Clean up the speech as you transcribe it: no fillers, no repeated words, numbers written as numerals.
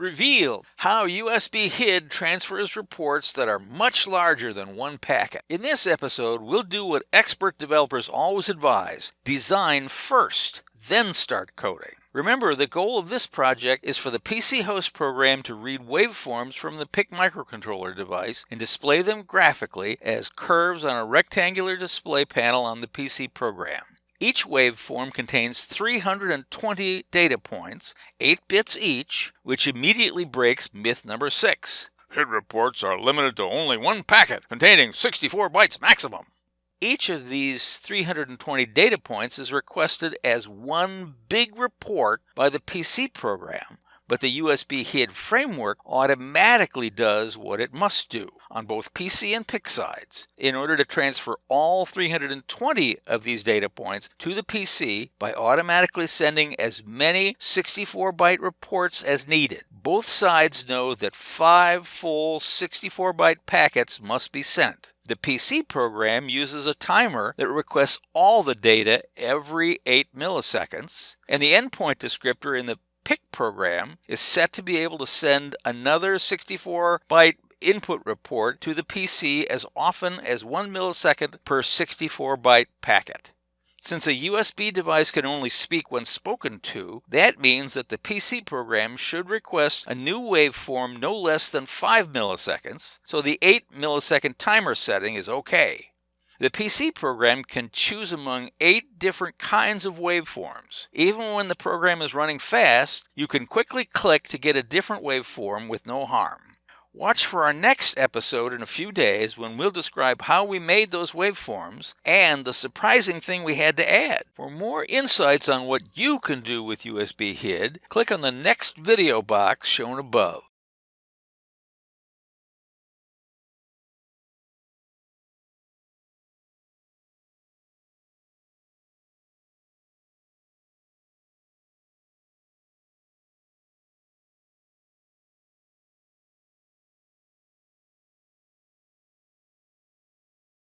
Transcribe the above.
Revealed how USB HID transfers reports that are much larger than one packet. In this episode, we'll do what expert developers always advise: design first, then start coding. Remember, the goal of this project is for the PC host program to read waveforms from the PIC microcontroller device and display them graphically as curves on a rectangular display panel on the PC program. Each waveform contains 320 data points, 8 bits each, which immediately breaks myth number 6. HID reports are limited to only one packet, containing 64 bytes maximum. Each of these 320 data points is requested as one big report by the PC program, but the USB HID framework automatically does what it must do on both PC and PIC sides in order to transfer all 320 of these data points to the PC by automatically sending as many 64-byte reports as needed. Both sides know that 5 full 64-byte packets must be sent. The PC program uses a timer that requests all the data every 8 milliseconds, and the endpoint descriptor in the PIC program is set to be able to send another 64-byte input report to the PC as often as 1 millisecond per 64-byte packet. Since a USB device can only speak when spoken to, that means that the PC program should request a new waveform no less than 5 milliseconds, so the 8 millisecond timer setting is okay. The PC program can choose among 8 different kinds of waveforms. Even when the program is running fast, you can quickly click to get a different waveform with no harm. Watch for our next episode in a few days when we'll describe how we made those waveforms and the surprising thing we had to add. For more insights on what you can do with USB HID, click on the next video box shown above.